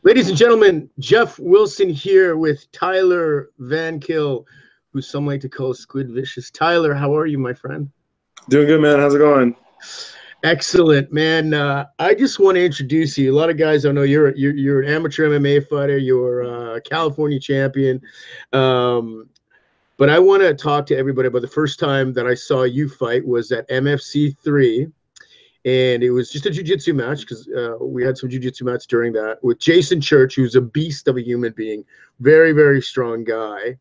Ladies and gentlemen, Jeff Wilson here with Tyler VanKill, who some like to call Squid Vicious. Tyler, how are you, my friend? Doing good, man. How's it going? Excellent, man. I just want to introduce you. A lot of guys don't know you're an amateur MMA fighter. You're a California champion. But I want to talk to everybody about the first time that I saw you fight was at MFC 3. And it was just a jiu-jitsu match because we had some jiu-jitsu match during that with Jason Church, who's a beast of a human being, very, very strong guy,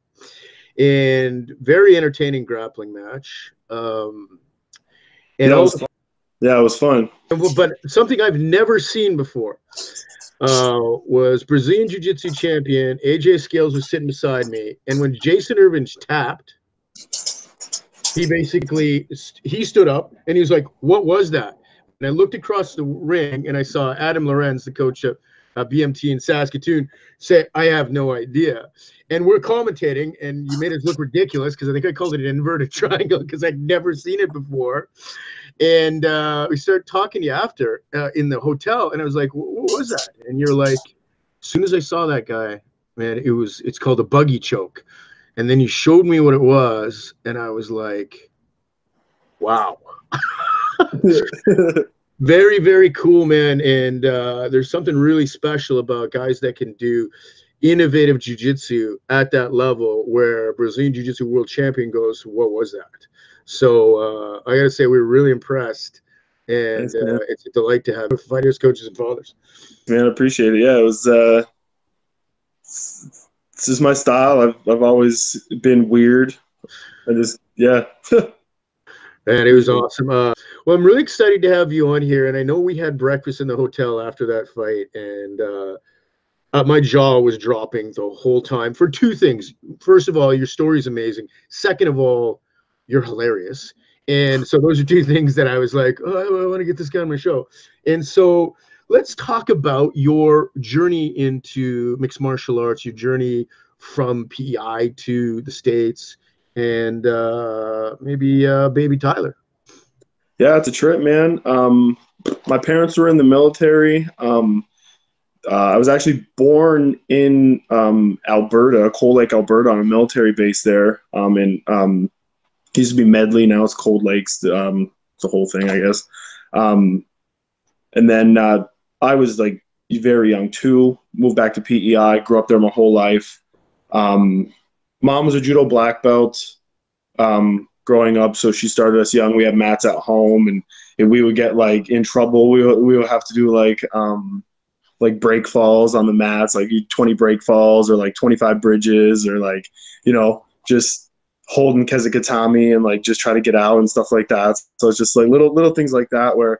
and very entertaining grappling match. Yeah, it was fun. But something I've never seen before was Brazilian Jiu-Jitsu champion AJ Scales was sitting beside me, and when Jason Irvin tapped, he stood up and he was like, "What was that?" And I looked across the ring and I saw Adam Lorenz, the coach of BMT in Saskatoon, say, "I have no idea." And we're commentating, and you made us look ridiculous because I think I called it an inverted triangle because I'd never seen it before. And we started talking to you after in the hotel, and I was like, "What was that?" And you're like, "As soon as I saw that guy, man, it's called a buggy choke." And then you showed me what it was, and I was like, "Wow." Very, very cool, man. And there's something really special about guys that can do innovative jiu-jitsu at that level where Brazilian Jiu-Jitsu world champion goes, "What was that?" So I gotta say we were really impressed, and Thanks, it's a delight to have fighters, coaches, and fathers. Man, I appreciate it. Yeah, it was. This is my style. I've always been weird. Yeah. And it was awesome. Well, I'm really excited to have you on here, and I know we had breakfast in the hotel after that fight, and my jaw was dropping the whole time for two things. First of all, your story is amazing. Second of all, you're hilarious. And so those are two things that I was like, "Oh, I want to get this guy on my show." And so let's talk about your journey into mixed martial arts, your journey from PEI to the States, and maybe baby Tyler. Yeah, it's a trip, man. My parents were in the military. I was actually born in Alberta, Cold Lake, Alberta, on a military base there. And it used to be Medley, now it's Cold Lakes. It's a whole thing, I guess. And then I was like very young too. Moved back to PEI. Grew up there my whole life. Mom was a judo black belt growing up, so she started us young. We had mats at home, and if we would get like in trouble, we would have to do like break falls on the mats, like 20 break falls or like 25 bridges, or like, just holding kezakatami and like just try to get out and stuff like that. So it's just like little things like that where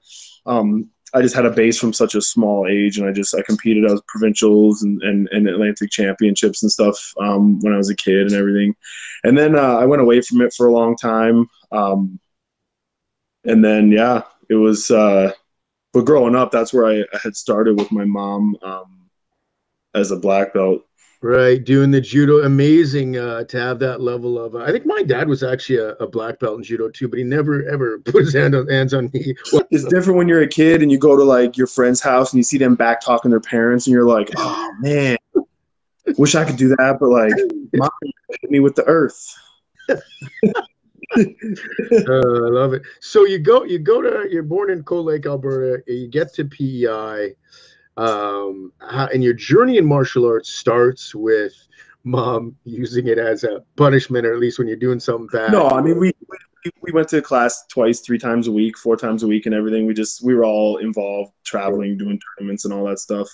I just had a base from such a small age, and I competed as provincials and Atlantic championships and stuff when I was a kid and everything. And then I went away from it for a long time. And then, yeah, it was, but growing up, that's where I had started with my mom as a black belt. Right, doing the judo. Amazing to have that level of. I think my dad was actually a black belt in judo too, but he never ever put his hands on me. It's different when you're a kid and you go to like your friend's house and you see them back talking to their parents, and you're like, "Oh man, wish I could do that," but like, mom hit me with the earth. I love it. So you're born in Cold Lake, Alberta. You get to PEI. And your journey in martial arts starts with mom using it as a punishment, or at least when you're doing something bad. No, I mean, we went to class twice, 3 times a week, 4 times a week, and everything. We were all involved, traveling, doing tournaments and all that stuff,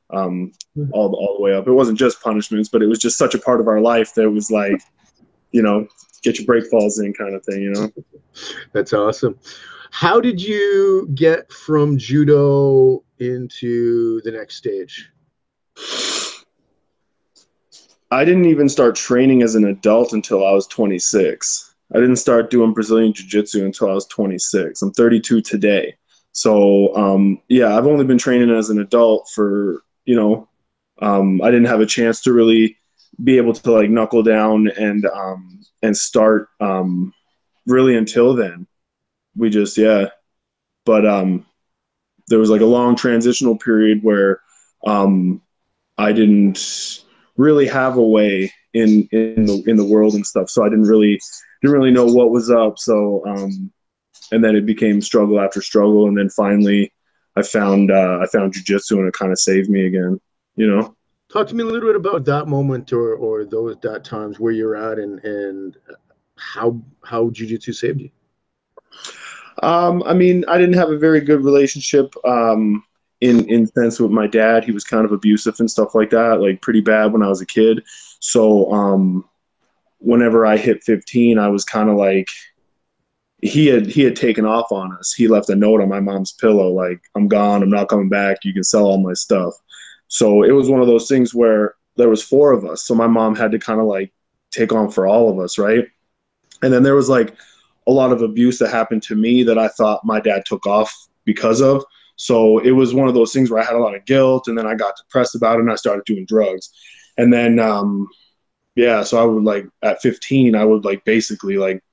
all the way up. It wasn't just punishments, but it was just such a part of our life that it was like, get your break falls in kind of thing, That's awesome. How did you get from judo into the next stage? I didn't even start training as an adult until I was 26. I didn't start doing Brazilian Jiu-Jitsu until I was 26. I'm 32 today. So, yeah, I've only been training as an adult for, I didn't have a chance to really be able to like knuckle down and start really until then. We just, yeah. But there was like a long transitional period where I didn't really have a way in the world and stuff, so I didn't really know what was up. So and then it became struggle after struggle, and then finally I found jujitsu, and it kind of saved me again. You know. Talk to me a little bit about that moment or that times where you're at and how jujitsu saved you. I mean, I didn't have a very good relationship in sense with my dad. He was kind of abusive and stuff like that, like pretty bad when I was a kid. So whenever I hit 15, I was kind of like, he had taken off on us. He left a note on my mom's pillow, like, I'm gone, I'm not coming back, you can sell all my stuff. So it was one of those things where there was 4 of us. So my mom had to kind of like take on for all of us, right? And then there was like a lot of abuse that happened to me that I thought my dad took off because of. So it was one of those things where I had a lot of guilt, and then I got depressed about it, and I started doing drugs. And then, yeah, so I would like at 15, I would like basically like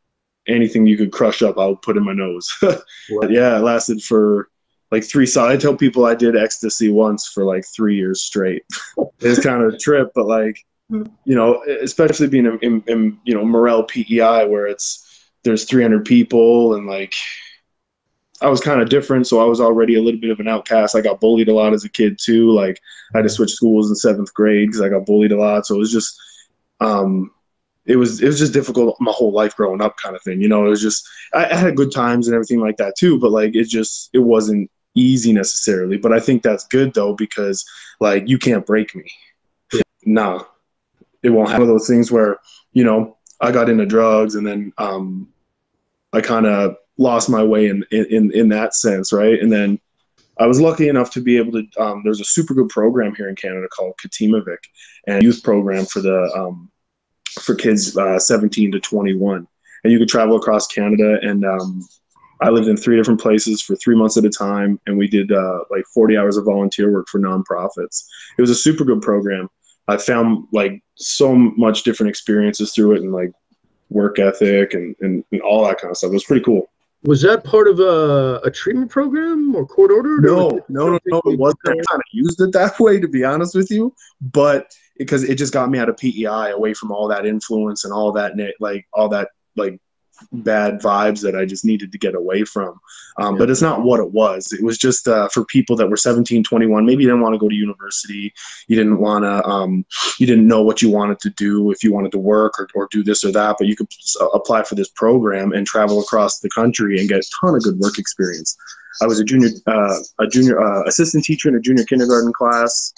anything you could crush up, I would put in my nose. But yeah, it lasted for like 3 solid. I tell people I did ecstasy once for like 3 years straight. It's kind of a trip, but like, you know, especially being in you know, Morel PEI, where there's 300 people, and like I was kind of different, so I was already a little bit of an outcast. I got bullied a lot as a kid too. Like I had to switch schools in 7th grade because I got bullied a lot. So it was just it was just difficult my whole life growing up, kind of thing. You know, it was just I had good times and everything like that too, but like it wasn't easy necessarily. But I think that's good though, because like you can't break me. Nah, it won't have one of those things where, you know, I got into drugs and then I kind of lost my way in that sense, right? And then I was lucky enough to be able to. There's a super good program here in Canada called Katimavik, and youth program for kids 17 to 21, and you could travel across Canada. And I lived in 3 different places for 3 months at a time, and we did like 40 hours of volunteer work for nonprofits. It was a super good program. I found like so much different experiences through it, and like work ethic and all that kind of stuff. It was pretty cool. Was that part of a treatment program or court ordered? No. It wasn't. I kind of used it that way, to be honest with you, but because it just got me out of PEI, away from all that influence and all that bad vibes that I just needed to get away from. But it's not what it was. It was just for people that were 17, 21. Maybe you didn't want to go to university. You didn't want to, you didn't know what you wanted to do, if you wanted to work or do this or that, but you could apply for this program and travel across the country and get a ton of good work experience. I was a junior assistant teacher in a junior kindergarten class.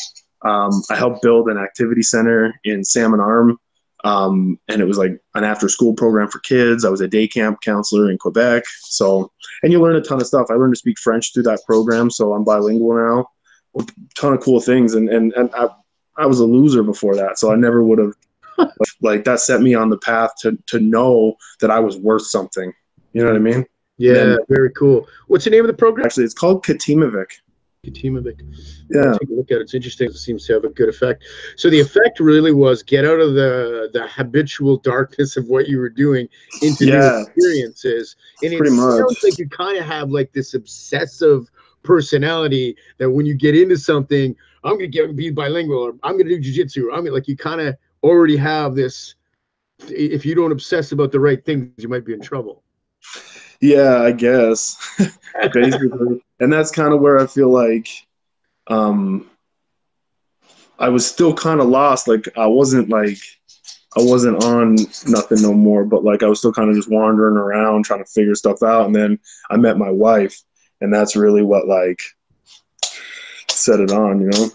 I helped build an activity center in Salmon Arm. And it was like an after-school program for kids. I was a day camp counselor in Quebec. So, and you learn a ton of stuff. I learned to speak French through that program, so I'm bilingual now. A ton of cool things, and I was a loser before that, so I never would have. Like that set me on the path to know that I was worth something. You know what I mean? Yeah, very cool. What's the name of the program? Actually, it's called Katimavik. Katimavik. Yeah. Take a look at it. It's interesting. It seems to have a good effect. So the effect really was get out of the habitual darkness of what you were doing into new experiences. And it sounds like you kind of have like this obsessive personality that when you get into something, I'm going to be bilingual, or I'm going to do jujitsu, or I'm gonna, like, you kind of already have this. If you don't obsess about the right things, you might be in trouble. Yeah, I guess. Basically. And that's kind of where I feel like I was still kind of lost. Like I wasn't on nothing no more, but like I was still kind of just wandering around trying to figure stuff out. And then I met my wife, and that's really what like set it on, you know.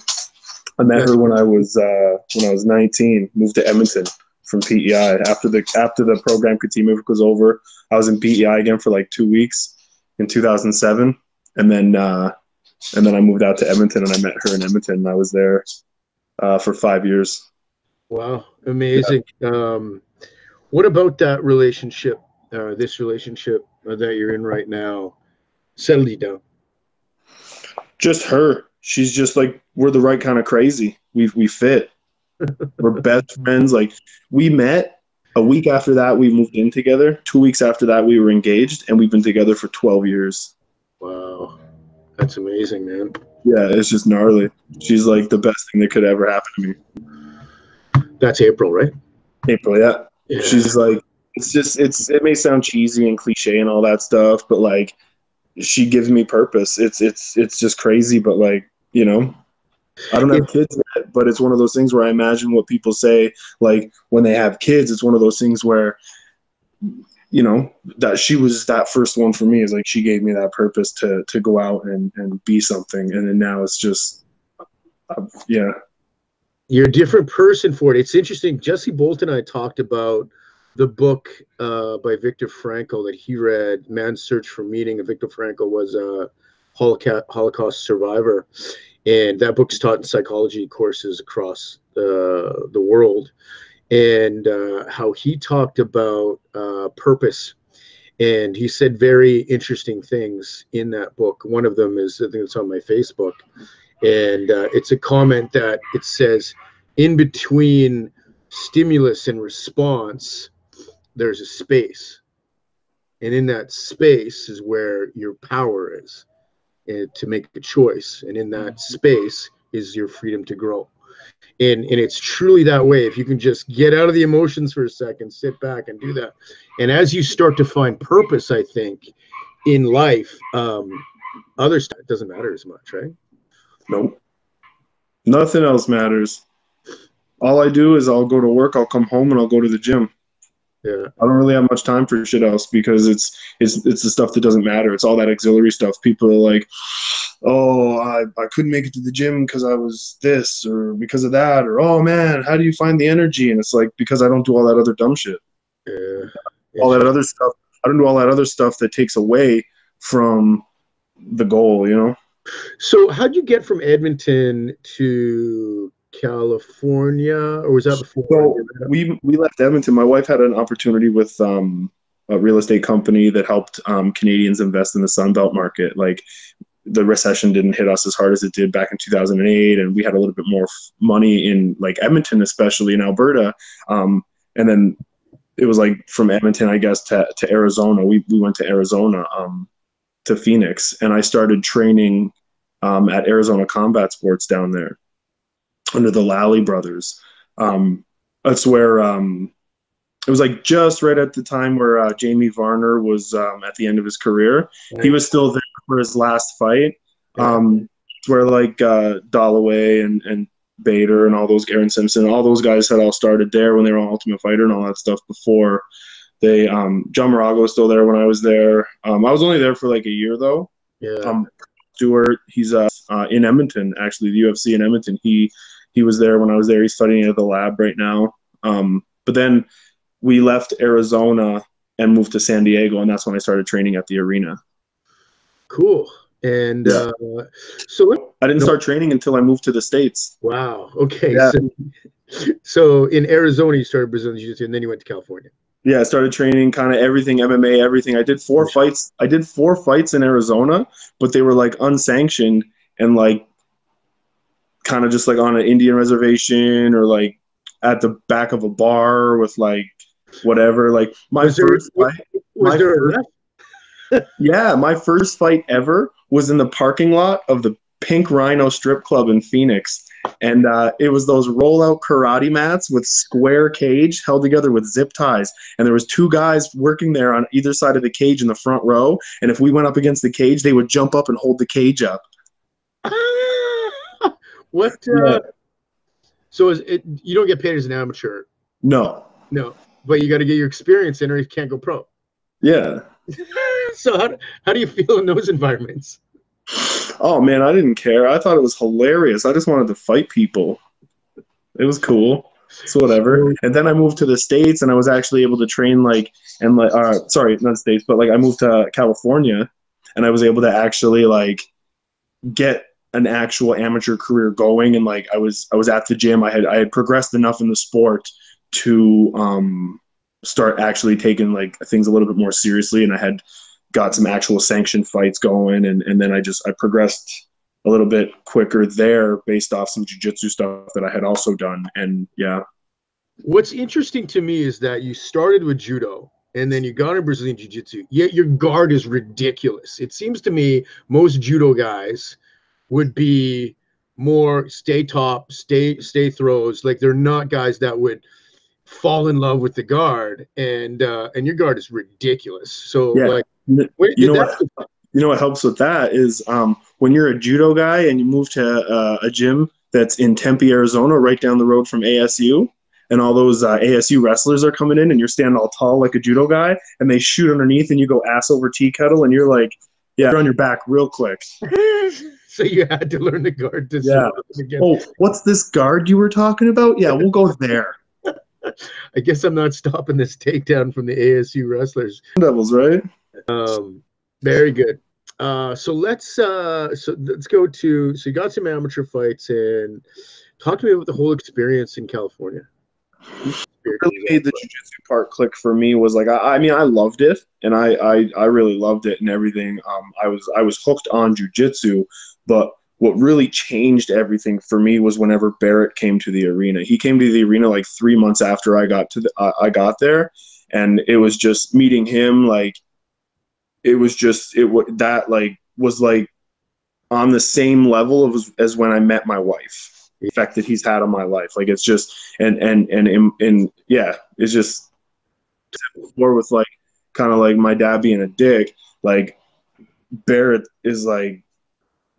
I met her when I was 19, moved to Edmonton from PEI. After the program Katimavik was over, I was in PEI again for like 2 weeks in 2007, and then I moved out to Edmonton, and I met her in Edmonton, and I was there for 5 years. Wow, amazing. Yeah. What about that relationship, this relationship that you're in right now, settled you down? Just her. She's just like, we're the right kind of crazy. We fit. We're best friends. Like we met a week after that, we moved in together. 2 weeks after that, we were engaged, and we've been together for 12 years. Wow. That's amazing, man. Yeah, it's just gnarly. She's like the best thing that could ever happen to me. That's April, right? April, yeah. Yeah. She's like, it may sound cheesy and cliche and all that stuff, but like she gives me purpose. It's just crazy, but like, you know, I don't have kids yet, but it's one of those things where I imagine what people say, like when they have kids, it's one of those things where, you know, that she was that first one for me, is like she gave me that purpose to go out and be something. And then now it's just, yeah. You're a different person for it. It's interesting. Jesse Bolt and I talked about the book by Viktor Frankl that he read, Man's Search for Meaning. And Viktor Frankl was a Holocaust survivor. And that book's taught in psychology courses across the world. And how he talked about purpose. And he said very interesting things in that book. One of them is, I think it's on my Facebook. And it's a comment that it says, in between stimulus and response, there's a space. And in that space is where your power is, to make a choice. And in that space is your freedom to grow. And it's truly that way. If you can just get out of the emotions for a second, sit back and do that. And as you start to find purpose, I think, in life, other stuff doesn't matter as much, right? Nope. Nothing else matters. All I do is I'll go to work, I'll come home, and I'll go to the gym. Yeah. I don't really have much time for shit else because it's the stuff that doesn't matter. It's all that auxiliary stuff. People are like, oh, I couldn't make it to the gym because I was this or because of that, or oh man, how do you find the energy? And it's like, because I don't do all that other dumb shit. Yeah. All that other stuff. I don't do all that other stuff that takes away from the goal, you know? So how'd you get from Edmonton to California, or was that before? So we left Edmonton. My wife had an opportunity with a real estate company that helped Canadians invest in the Sunbelt market. Like the recession didn't hit us as hard as it did back in 2008, and we had a little bit more money in like Edmonton, especially in Alberta. And then it was like from Edmonton, I guess, to Arizona. We went to Arizona, to Phoenix, and I started training at Arizona Combat Sports down there under the Lally brothers. That's where it was like just right at the time where Jamie Varner was at the end of his career. He was still there for his last fight. Where like Dalloway and Bader and all those, Aaron Simpson, all those guys had all started there when they were on Ultimate Fighter and all that stuff before they, John Morago was still there when I was there. I was only there for like a year though. Yeah. Stewart, he's in Edmonton, actually, the UFC in Edmonton. He was there when I was there. He's studying at the lab right now. But then we left Arizona and moved to San Diego, and that's when I started training at the arena. Cool. And yeah. So I didn't start training until I moved to the States. Wow. Okay. Yeah. So in Arizona, you started Brazilian Jiu-Jitsu, and then you went to California. Yeah, I started training kind of everything, MMA, everything. I did 4 fights. I did 4 fights in Arizona, but they were like unsanctioned and like kind of just like on an Indian reservation or like at the back of a bar with like whatever. Like my first fight ever was in the parking lot of the Pink Rhino strip club in Phoenix. And it was those rollout karate mats with square cage held together with zip ties. And there was 2 guys working there on either side of the cage in the front row. And if we went up against the cage, they would jump up and hold the cage up. What? So you don't get paid as an amateur? No. No. But you got to get your experience in or you can't go pro. Yeah. So how do you feel in those environments? Oh man, I didn't care. I thought it was hilarious. I just wanted to fight people. It was cool. So whatever. And then I moved to the States, and I was actually able to train sorry, not States, but like I moved to California, and I was able to actually like get an actual amateur career going. And like I was at the gym. I had progressed enough in the sport to start actually taking like things a little bit more seriously, and I had got some actual sanctioned fights going, and then I progressed a little bit quicker there based off some jiu-jitsu stuff that I had also done. And yeah. What's interesting to me is that you started with judo and then you got into Brazilian jiu-jitsu, yet your guard is ridiculous. It seems to me most judo guys would be more stay top, stay throws. Like they're not guys that would fall in love with the guard, and your guard is ridiculous. So Yeah. like, You know what? You know what helps with that is when you're a judo guy and you move to a gym that's in Tempe, Arizona, right down the road from ASU, and all those ASU wrestlers are coming in, and you're standing all tall like a judo guy, and they shoot underneath, and you go ass over tea kettle, and you're like, yeah, you're on your back real quick. So you had to learn the guard to Yeah. Oh, what's this guard you were talking about? Yeah, we'll go there. I guess I'm not stopping this takedown from the ASU wrestlers. Devils, right? Very good. So let's go to, so you got some amateur fights, and talk to me about the whole experience in California. What really made the jiu-jitsu part click for me was like, I mean, I loved it, and I really loved it and everything. I was hooked on jiu-jitsu, but what really changed everything for me was whenever Barrett came to the arena. He came to the arena like 3 months after I got there, and it was just meeting him. Like, it was just was like on the same level as when I met my wife. The effect that he's had on my life, like it's just and yeah, it's just before with like kind of like my dad being a dick. Like Barrett is like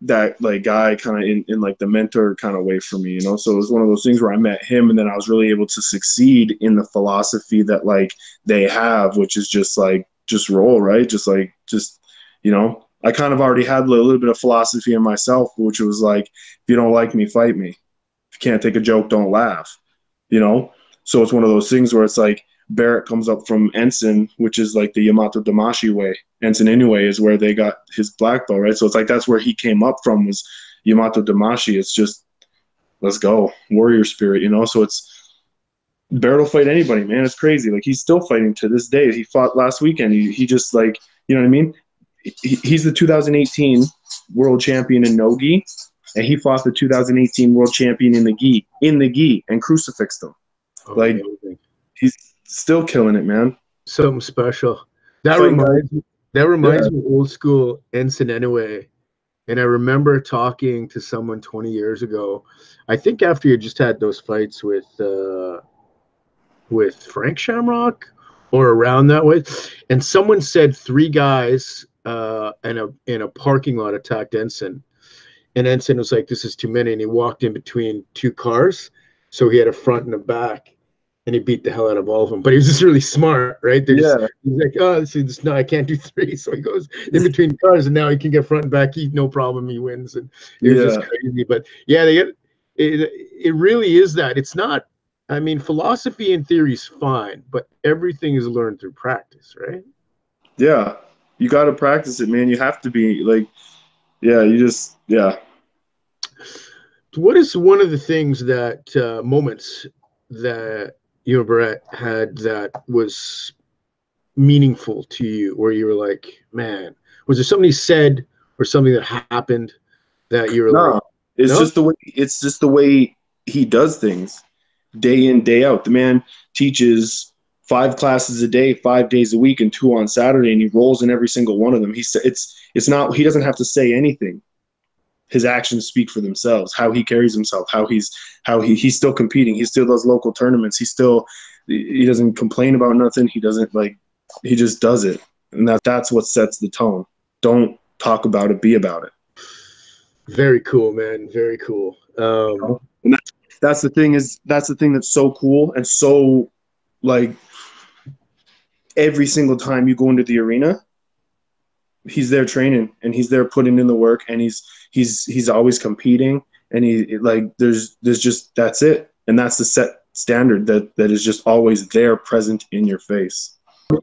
that like guy kind of in like the mentor kind of way for me, you know. So it was one of those things where I met him, and then I was really able to succeed in the philosophy that like they have, which is just like just roll, right? Just you know, I kind of already had a little bit of philosophy in myself, which was like, if you don't like me, fight me. If you can't take a joke, don't laugh, you know? So it's one of those things where it's like Barrett comes up from Ensign, which is like the Yamato Damashi way. Ensign anyway is where they got his black belt, right? So it's like that's where he came up from, was Yamato Damashi. It's just, let's go, warrior spirit, you know? So it's, Barrett will fight anybody, man. It's crazy. Like, he's still fighting to this day. He fought last weekend. He just like, you know what I mean? He's the 2018 world champion in no gi, and he fought the 2018 world champion in the gi and crucifixed him. Oh, like, amazing. He's still killing it, man. Something special. That reminds me of old school Ensign anyway. And I remember talking to someone 20 years ago. I think after you just had those fights with Frank Shamrock or around that way, and someone said 3 guys in a parking lot attacked Ensign. And Ensign was like, this is too many. And he walked in between 2 cars. So he had a front and a back. And he beat the hell out of all of them. But he was just really smart, right? He's like, oh, no, I can't do 3. So he goes in between cars, and now he can get front and back. No problem. He wins. And it was just crazy. But yeah, it really is that. It's not, I mean, philosophy and theory is fine, but everything is learned through practice, right? Yeah. You got to practice it, man. You have to be like, What is one of the things that moments that you and Baret had that was meaningful to you, where you were like, man, was there something he said or something that happened that you were like, it's just the way he does things day in, day out. The man teaches 5 classes a day, 5 days a week, and 2 on Saturday, and he rolls in every single one of them. He doesn't have to say anything. His actions speak for themselves. How he carries himself, how he's still competing. He still does local tournaments. He doesn't complain about nothing. He just does it. And that's what sets the tone. Don't talk about it, be about it. Very cool, man. Very cool. And that's the thing that's so cool, and so like every single time you go into the arena, he's there training, and he's there putting in the work, and he's always competing, and there's just, that's it. And that's the set standard that is just always there, present in your face.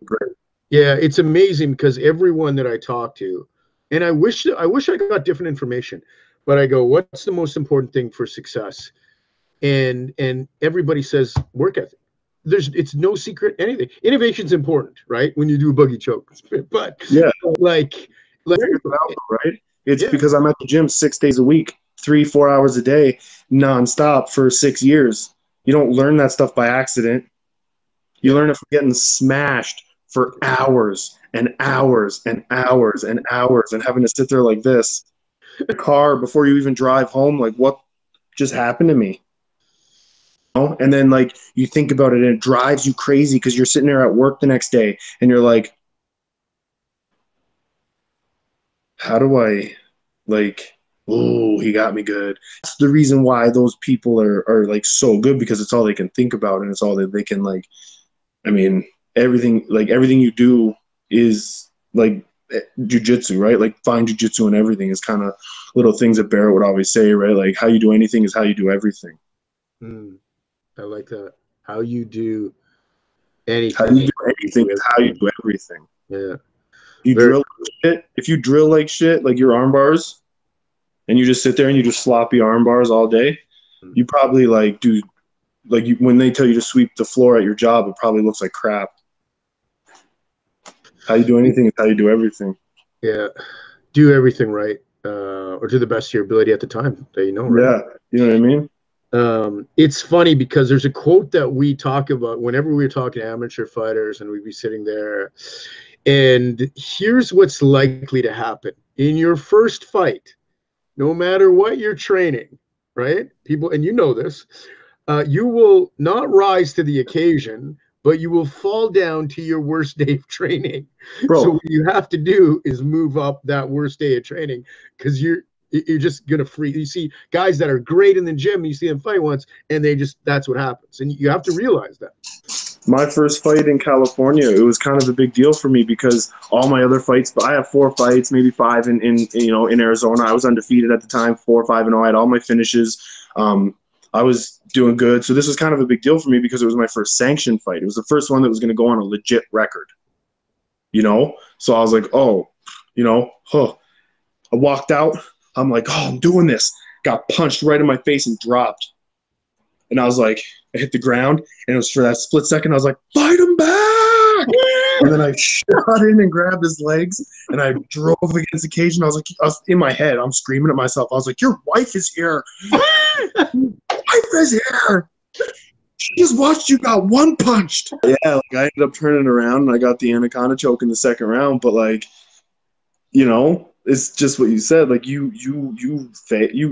Great. Yeah, it's amazing, because everyone that I talk to, and I wish I got different information, but I go, what's the most important thing for success? And everybody says work ethic. It's no secret anything. Innovation's important, right? When you do a buggy choke, but like right? It's because I'm at the gym 6 days a week, 3-4 hours a day, nonstop for 6 years. You don't learn that stuff by accident. You learn it from getting smashed for hours and hours and hours and hours, and having to sit there like this. the car before you even drive home, like what just happened to me? You know? And then like you think about it and it drives you crazy because you're sitting there at work the next day and you're like, how do I like, oh, he got me good. That's the reason why those people are like so good, because it's all they can think about and it's all that they can like, I mean, everything you do is like jujitsu, right? Like fine jujitsu and everything is kind of little things that Barrett would always say, right? Like how you do anything is how you do everything. I like that. How you do How anything. you do anything is how you do everything. Yeah. You Very drill like shit. If you drill like shit, like your arm bars, and you just sit there and you just sloppy arm bars all day, you probably like do like you, when they tell you to sweep the floor at your job, it probably looks like crap. How you do anything is how you do everything. yeah. Do everything right. Or to the best of your ability at the time that you know, right? Yeah, you know what I mean? It's funny because there's a quote that we talk about whenever we're talking to amateur fighters, and we'd be sitting there. And here's what's likely to happen in your first fight, no matter what you're training, right? People, and you know this, you will not rise to the occasion, but you will fall down to your worst day of training. So Bro, what you have to do is move up that worst day of training because you're just gonna freeze. You see guys that are great in the gym, you see them fight once, and they just that's what happens, and you have to realize that. my first fight in California, it was kind of a big deal for me because all my other fights, but I have 4 fights, maybe five in Arizona. I was undefeated at the time, 4-5-0. I had all my finishes. I was doing good. So this was kind of a big deal for me because it was my first sanctioned fight. It was the first one that was going to go on a legit record, you know? So I was like, oh, huh. I walked out. I'm like, oh, I'm doing this. Got punched right in my face and dropped. And I was like, I hit the ground, and it was for that split second. I was like, fight him back! And then I shot in and grabbed his legs, and I drove against the cage. And I was in my head, I'm screaming at myself. I was like, your wife is here. Wife is here. She just watched you got one punched. Yeah, like I ended up turning around, and I got the anaconda choke in the second round. But like, it's just what you said. Like you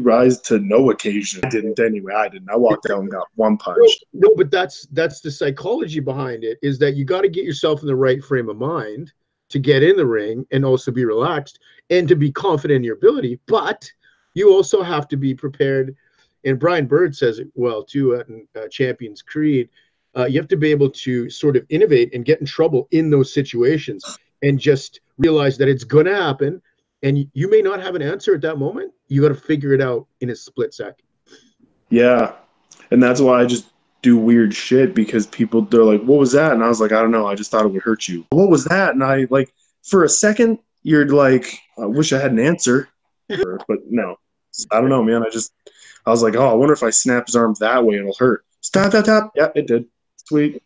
rise to no occasion. I didn't anyway. I didn't. I walked out and got one punch. No, but that's the psychology behind it, is that you got to get yourself in the right frame of mind to get in the ring and also be relaxed and to be confident in your ability. But you also have to be prepared. And Brian Bird says it well too in Champions Creed. You have to be able to sort of innovate and get in trouble in those situations and just realize that it's going to happen. And you may not have an answer at that moment. You got to figure it out in a split second. Yeah, and that's why I just do weird shit because they're like, "What was that?" And I was like, "I don't know. I just thought it would hurt you." What was that? And I like for a second, you're like, "I wish I had an answer," but no, I don't know, man. I was like, "Oh, I wonder if I snap his arm that way, it'll hurt." Stop, tap, tap. Yeah, it did. Sweet.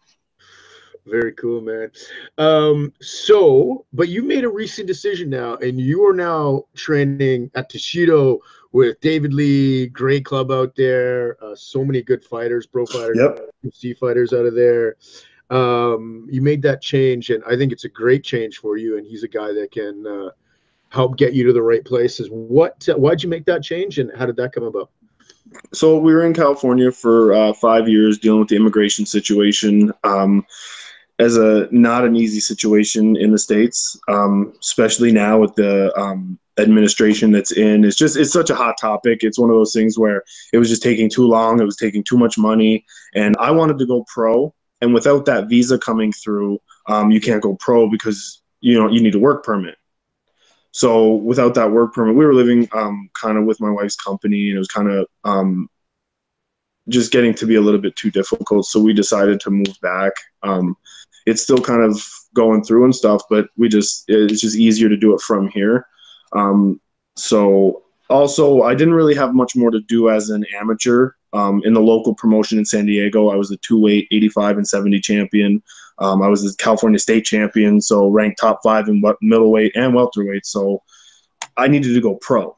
Very cool, man. But you made a recent decision now, and you are now training at Toshido with David Lea, great club out there. So many good fighters, pro fighters, Yep. UFC fighters out of there. You made that change, and I think it's a great change for you. And he's a guy that can help get you to the right places. Why'd you make that change, and how did that come about? So we were in California for 5 years dealing with the immigration situation. As a not an easy situation in the States, especially now with the administration that's in. It's such a hot topic. It's one of those things where it was just taking too long. It was taking too much money. And I wanted to go pro. And without that visa coming through, you can't go pro because, you need a work permit. So without that work permit, we were living kind of with my wife's company, and it was kind of just getting to be a little bit too difficult. So we decided to move back. It's still kind of going through and stuff, but it's just easier to do it from here. So also, I didn't really have much more to do as an amateur in the local promotion in San Diego. I was the 2-weight, 85 and 70 champion. I was the California state champion, so ranked top 5 in middleweight and welterweight. So I needed to go pro,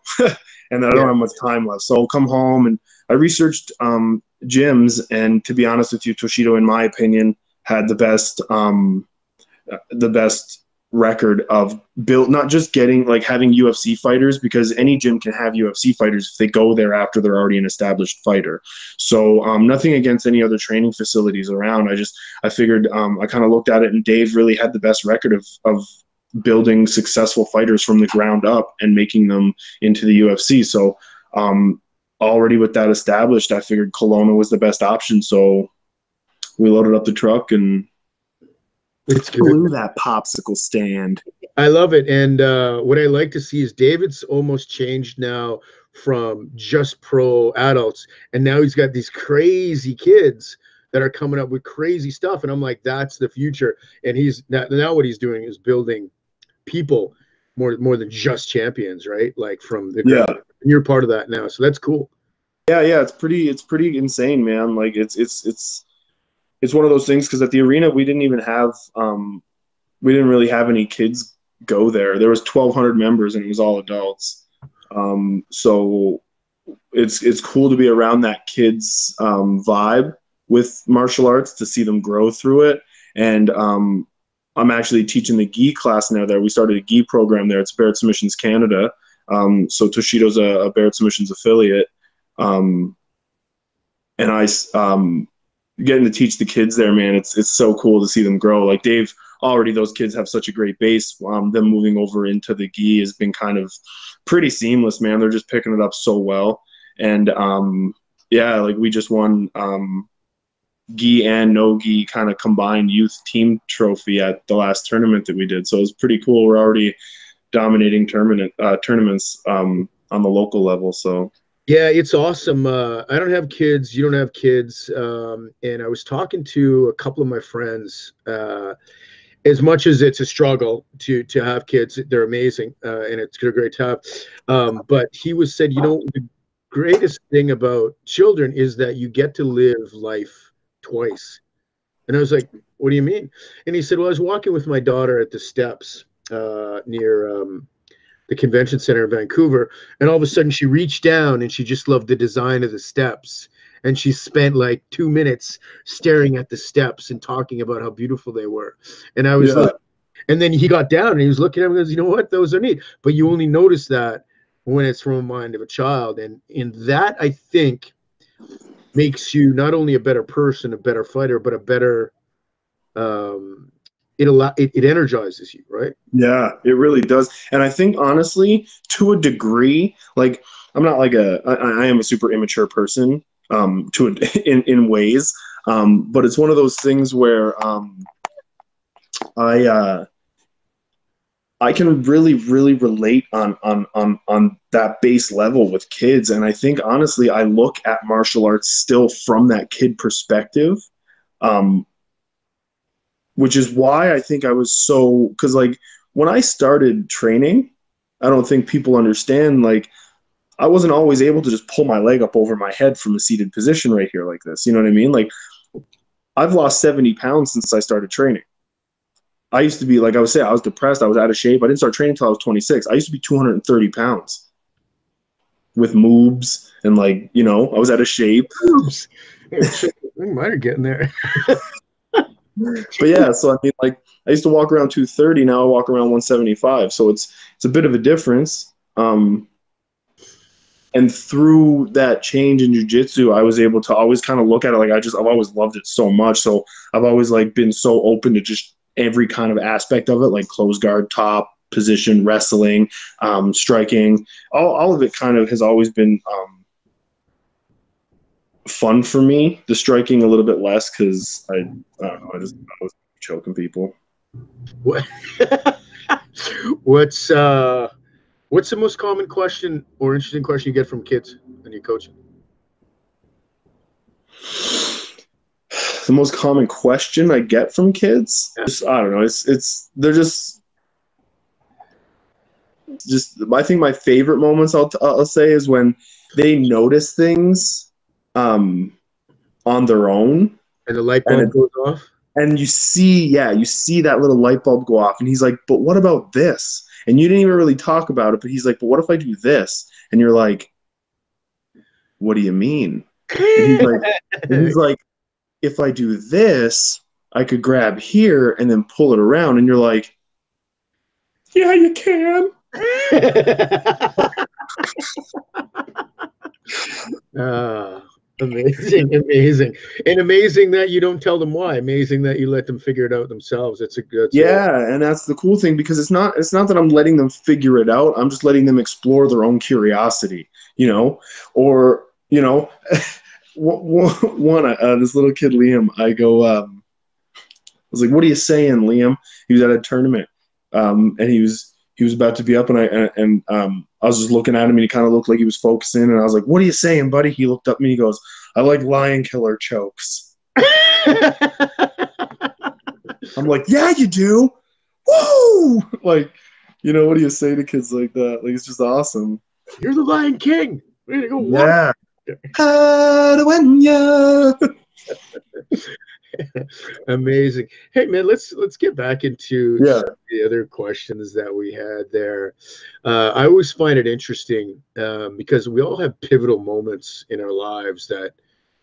and I don't have much time left. So I'll come home, and I researched gyms, and to be honest with you, Toshido, in my opinion, had the best record of built, not just getting like having UFC fighters, because any gym can have UFC fighters if they go there after they're already an established fighter. So nothing against any other training facilities around. I figured I kind of looked at it, and Dave really had the best record of building successful fighters from the ground up and making them into the UFC. So already with that established, I figured Kelowna was the best option. So we loaded up the truck and blew that popsicle stand. I love it. And what I like to see is David's almost changed now from just pro adults, and now he's got these crazy kids that are coming up with crazy stuff. And I'm like, that's the future. And he's now what he's doing is building people more than just champions, right? Like from the ground. And you're part of that now, so that's cool. Yeah, it's pretty insane, man. Like it's one of those things, because at the arena we didn't really have any kids go there. There was 1,200 members and it was all adults. So it's cool to be around that kids vibe with martial arts, to see them grow through it. And I'm actually teaching the gi class now there. We started a gi program there. It's Barrett Submissions Canada. So Toshido's a Barrett Submissions affiliate. And I getting to teach the kids there, man, it's so cool to see them grow. Like Dave, already those kids have such a great base. Them moving over into the gi has been kind of pretty seamless, man. They're just picking it up so well. And like we just won gi and no gi kind of combined youth team trophy at the last tournament that we did. So it was pretty cool. We're already dominating tournaments on the local level. So yeah, it's awesome. I don't have kids. You don't have kids. And I was talking to a couple of my friends. As much as it's a struggle to have kids, they're amazing, and it's great to have. But he said, the greatest thing about children is that you get to live life twice. And I was like, what do you mean? And he said, well, I was walking with my daughter at the steps near the convention center in Vancouver, and all of a sudden she reached down and she just loved the design of the steps, and she spent like 2 minutes staring at the steps and talking about how beautiful they were. And I was like, and then he got down and he was looking at me and goes, you know what, those are neat. But you only notice that when it's from a mind of a child, and that, I think, makes you not only a better person, a better fighter, but a better it energizes you, right? Yeah, it really does. And I think, honestly, to a degree, like I'm not like I am a super immature person in ways, but it's one of those things where I can really relate on that base level with kids. And I think, honestly, I look at martial arts still from that kid perspective. Which is why I think I was so, because like when I started training, I don't think people understand, like I wasn't always able to just pull my leg up over my head from a seated position right here like this. You know what I mean? Like I've lost 70 pounds since I started training. I used to be, like I was saying, I was depressed. I was out of shape. I didn't start training until I was 26. I used to be 230 pounds with moobs and I was out of shape. Moobs. Mine are getting there. But yeah, so I mean, like I used to walk around 230. Now I walk around 175. So it's a bit of a difference. And through that change in jiu-jitsu, I was able to always kind of look at it like I've always loved it so much. So I've always like been so open to just every kind of aspect of it, like close guard, top position, wrestling, striking. All of it kind of has always been fun for me. The striking a little bit less, because I don't know, I was choking people. What's the most common question or interesting question you get from kids when you're coaching? The most common question I get from kids, I don't know. They're just. I think my favorite moments I'll say is when they notice things on their own, and the light bulb goes off, and you see that little light bulb go off, and he's like, but what about this? And you didn't even really talk about it, but he's like, but what if I do this? And you're like, what do you mean? And he's like, if I do this, I could grab here and then pull it around. And you're like, Yeah, you can. Amazing, amazing, and amazing that you don't tell them why. Amazing that you let them figure it out themselves. It's a good. Yeah, and that's the cool thing, because it's not that I'm letting them figure it out. I'm just letting them explore their own curiosity, or this little kid Liam. I was like, "What are you saying, Liam?" He was at a tournament, and he was about to be up, and I was just looking at him, and he kind of looked like he was focusing, and I was like, "What are you saying, buddy?" He looked up at me, and he goes, "I like lion killer chokes." I'm like, "Yeah, you do." Woo! Like, what do you say to kids like that? Like, it's just awesome. You're the Lion King. Way to go! Yeah. Amazing. Hey man, let's get back into Yeah. the other questions that we had there. I always find it interesting because we all have pivotal moments in our lives that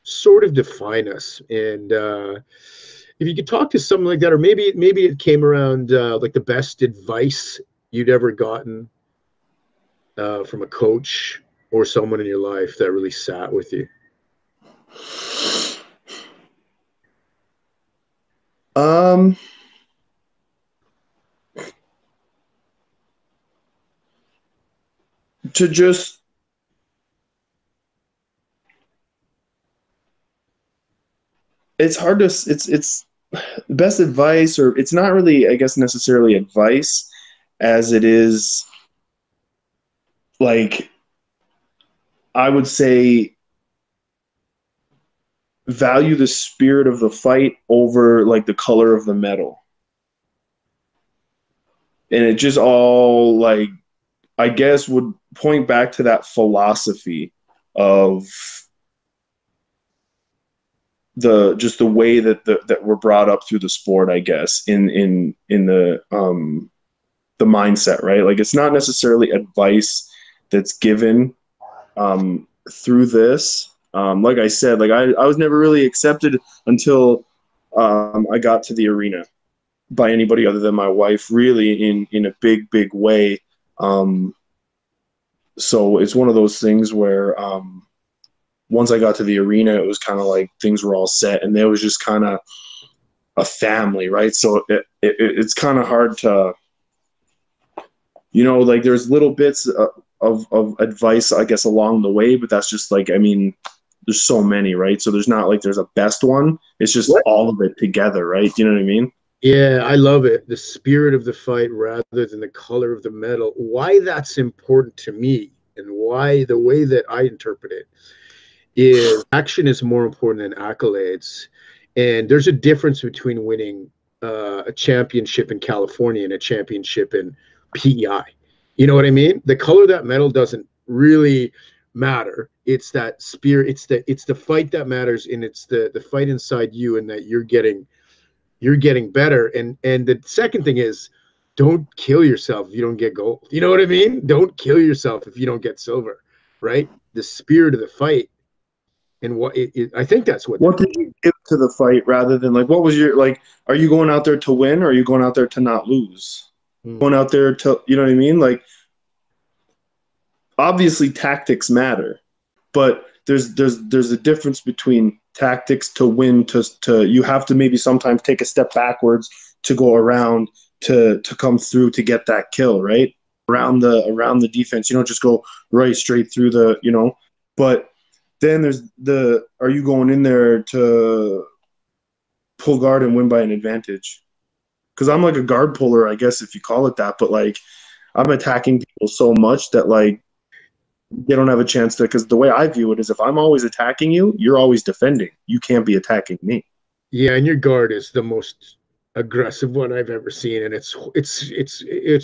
sort of define us. And if you could talk to someone like that, or maybe it came around like the best advice you'd ever gotten from a coach or someone in your life that really sat with you. Um, to just it's hard to it's best advice, or it's not really, I guess, necessarily advice, as it is, like, I would say, value the spirit of the fight over like the color of the medal. And it just all, like, I guess, would point back to that philosophy of the way that we're brought up through the sport, I guess, in the mindset, right? Like, it's not necessarily advice that's given through this. Like I said, like, I was never really accepted until I got to the arena by anybody other than my wife, really, in a big way. So it's one of those things where once I got to the arena, it was kind of like things were all set, and there was just kind of a family, right? So it's kind of hard to, like, there's little bits of advice, I guess, along the way, but that's just, like, I mean, there's so many, right? So there's not like there's a best one. It's just all of it together, right? You know what I mean? Yeah, I love it. The spirit of the fight rather than the color of the medal. Why that's important to me, and why the way that I interpret it is action is more important than accolades. And there's a difference between winning a championship in California and a championship in PEI. You know what I mean? The color of that medal doesn't really matter. It's that spirit. It's the fight that matters, and it's the fight inside you, and that you're getting better. And the second thing is, don't kill yourself if you don't get gold. You know what I mean? Don't kill yourself if you don't get silver, right? The spirit of the fight. And I think that's What did you give to the fight, rather than, like, what was your, like, are you going out there to win, or are you going out there to not lose? Going out there to, you know what I mean? Like, obviously tactics matter, but there's a difference between tactics to win, to you have to maybe sometimes take a step backwards to go around to come through to get that kill, right? Around the defense. You don't just go right straight through but then there's are you going in there to pull guard and win by an advantage? Because I'm like a guard puller, I guess, if you call it that, but, like, I'm attacking people so much that, like, they don't have a chance to, because the way I view it is, if I'm always attacking you, you're always defending. You can't be attacking me. Yeah, and your guard is the most aggressive one I've ever seen, and it's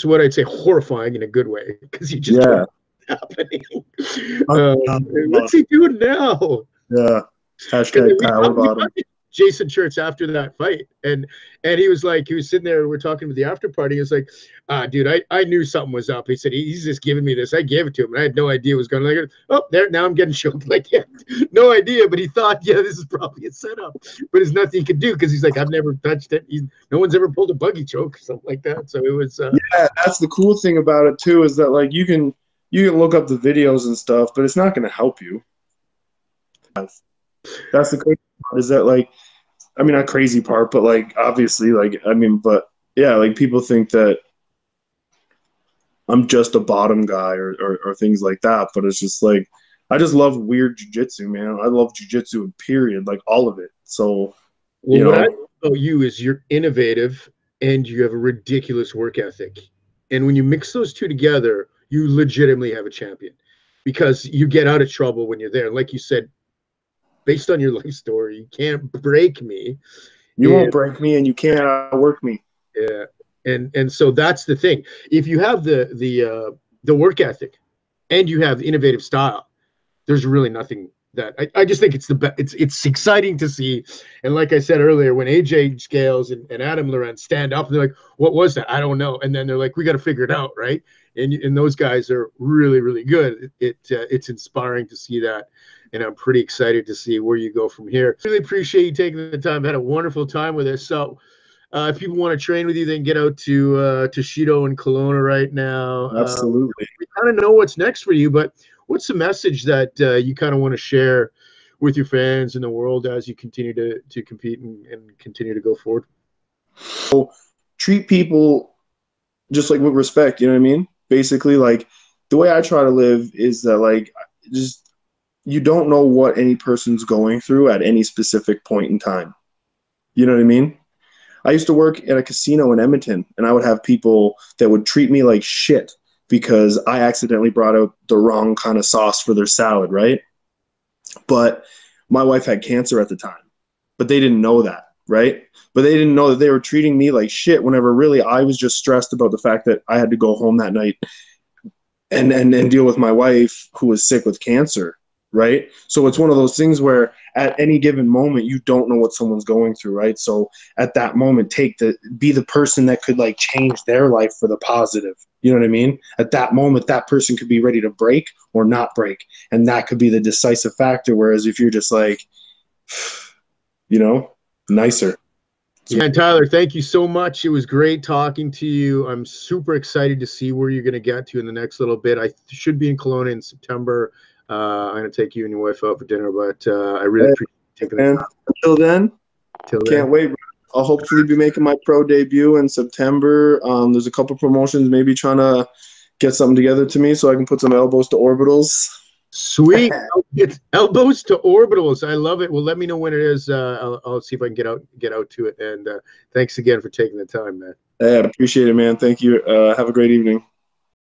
what I'd say horrifying in a good way, because you just don't know what's happening. What's he doing now? Yeah. Hashtag power bottom. Jason Church after that fight, and he was like, he was sitting there, we're talking with the after party. He was like, dude, I knew something was up. He said, he's just giving me this. I gave it to him, and I had no idea it was going to, like, oh, there, now I'm getting choked. Like, yeah, no idea, but he thought, yeah, this is probably a setup, but there's nothing he could do, because he's like, I've never touched it. No one's ever pulled a buggy choke or something like that. So it was yeah, that's the cool thing about it too, is that like you can look up the videos and stuff, but it's not going to help you. That's the crazy part, is that, like, I mean, not crazy part, but like obviously, like, I mean, but yeah, like people think that I'm just a bottom guy or things like that, but it's just like, I just love weird jujitsu, man. I love jujitsu, period, like all of it. So, well, what I love about you is you're innovative and you have a ridiculous work ethic. And when you mix those two together, you legitimately have a champion, because you get out of trouble when you're there. Like you said, based on your life story, you can't break me. You won't break me, and you can't outwork me. Yeah. And so that's the thing. If you have the work ethic and you have innovative style, there's really nothing that I just think it's the best. It's exciting to see. And like I said earlier, when AJ Scales and Adam Laurent stand up, and they're like, what was that? I don't know. And then they're like, we got to figure it out, right? And those guys are really, really good. It's inspiring to see that. And I'm pretty excited to see where you go from here. Really appreciate you taking the time. Had a wonderful time with us. So if people want to train with you, they can get out to Toshido in Kelowna right now. Absolutely. We kind of know what's next for you, but what's the message that you kind of want to share with your fans in the world as you continue to compete and continue to go forward? So treat people just like with respect, you know what I mean? Basically, like, the way I try to live is that, like, just, you don't know what any person's going through at any specific point in time. You know what I mean? I used to work at a casino in Edmonton, and I would have people that would treat me like shit because I accidentally brought out the wrong kind of sauce for their salad, right? But my wife had cancer at the time, but they didn't know that, right? But they didn't know that they were treating me like shit, whenever really I was just stressed about the fact that I had to go home that night and deal with my wife who was sick with cancer, right? So it's one of those things where at any given moment, you don't know what someone's going through, right? So at that moment, be the person that could, like, change their life for the positive. You know what I mean? At that moment, that person could be ready to break or not break. And that could be the decisive factor. Whereas if you're just like, you know, nicer. Yeah, and Tyler, thank you so much. It was great talking to you. I'm super excited to see where you're going to get to in the next little bit. I should be in Kelowna in September. I'm going to take you and your wife out for dinner, but I really appreciate you taking the time. Until then, can't wait. I'll hopefully be making my pro debut in September. There's a couple promotions maybe trying to get something together to me so I can put some elbows to orbitals. Sweet. It's elbows to orbitals. I love it. Well, let me know when it is. I'll see if I can get out to it. And thanks again for taking the time, man. Yeah, appreciate it, man. Thank you. Have a great evening.